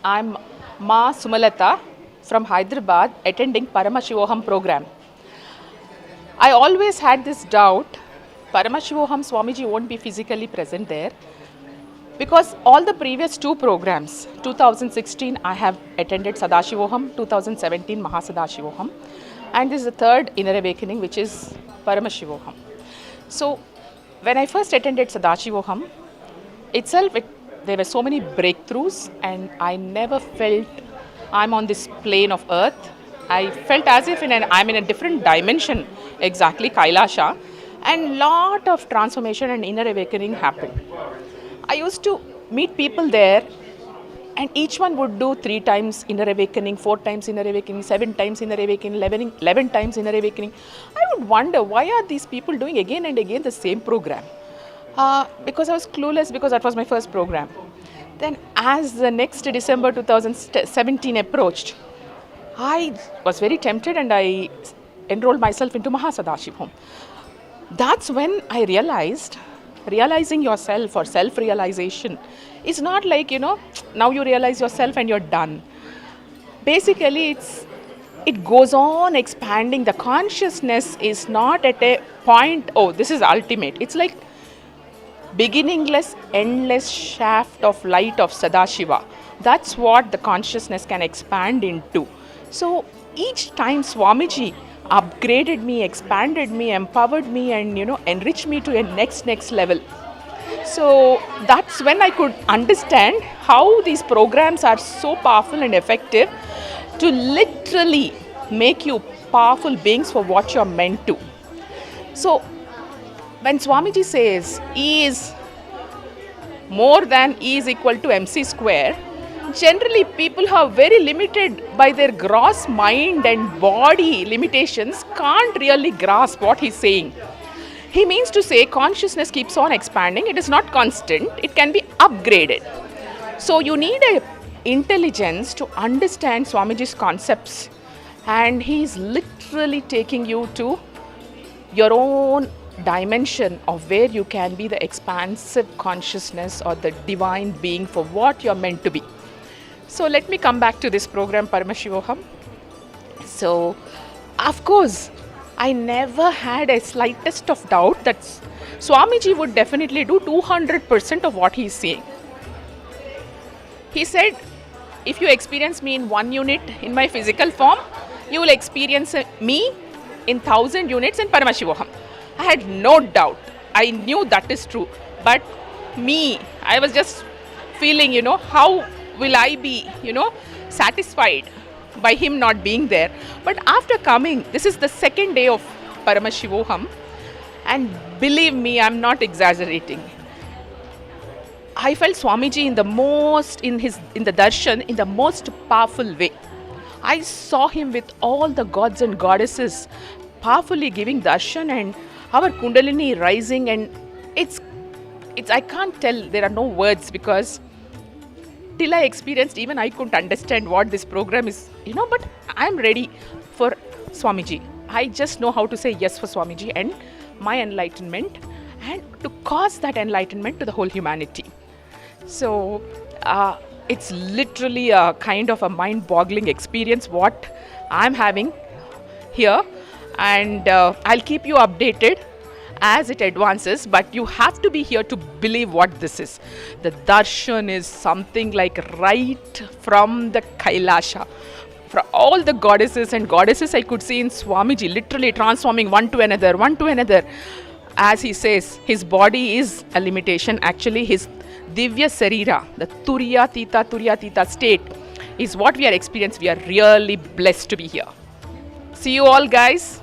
I'm Ma Sumalata from Hyderabad attending Paramashivoham program. I always had this doubt Paramashivoham Swamiji won't be physically present there because all the previous two programs, 2016 I have attended Sadashivoham, 2017 Mahasadashivoham, and this is the third Inner Awakening, which is Paramashivoham. So when I first attended Sadashivoham, itself there were so many breakthroughs and I never felt I'm on this plane of earth. I felt as if I'm in a different dimension, exactly Kailasha, and lot of transformation and inner awakening happened. I used to meet people there and each one would do 3 times inner awakening, 4 times inner awakening, 7 times inner awakening, 11 times inner awakening. I would wonder why are these people doing again and again the same program? Because I was clueless because that was my first program. Then as the next December 2017 approached, I was very tempted and I enrolled myself into Mahasadashivam. That's when I realized realizing yourself or self-realization is not like, now you realize yourself and you're done. Basically, it goes on expanding. The consciousness is not at a point, oh, this is ultimate. It's like beginningless, endless shaft of light of Sadashiva. That's what the consciousness can expand into. So each time Swamiji upgraded me, expanded me, empowered me, and enriched me to a next level. So that's when I could understand how these programs are so powerful and effective to literally make you powerful beings for what you're meant to. So when Swamiji says E is more than E is equal to MC square, generally people who are very limited by their gross mind and body limitations can't really grasp what he's saying. He means to say consciousness keeps on expanding. It is not constant. It can be upgraded. So you need a intelligence to understand Swamiji's concepts, and he's literally taking you to your own dimension of where you can be the expansive consciousness or the divine being for what you're meant to be. So let me come back to this program Paramashivoham. So of course I never had a slightest of doubt that Swamiji would definitely do 200% of what he's saying. He said, if you experience me in 1 unit in my physical form, you will experience me in 1,000 units in Paramashivoham. I had no doubt. I knew that is true. But I was just feeling, how will I be, satisfied by him not being there. But after coming, this is the second day of Paramashivoham, and believe me, I'm not exaggerating. I felt Swamiji in the darshan in the most powerful way. I saw him with all the gods and goddesses powerfully giving darshan and our Kundalini rising, and it's I can't tell, there are no words, because till I experienced, even I couldn't understand what this program is, but I'm ready for Swamiji. I just know how to say yes for Swamiji and my enlightenment, and to cause that enlightenment to the whole humanity. So it's literally a kind of a mind-boggling experience what I'm having here, and I'll keep you updated as it advances, but you have to be here to believe what this is. The darshan is something like right from the Kailasha. For all the goddesses I could see in Swamiji, literally transforming one to another. As he says, his body is a limitation. Actually, his Divya Sarira, the Turiya Tita state, is what we are experiencing. We are really blessed to be here. See you all, guys.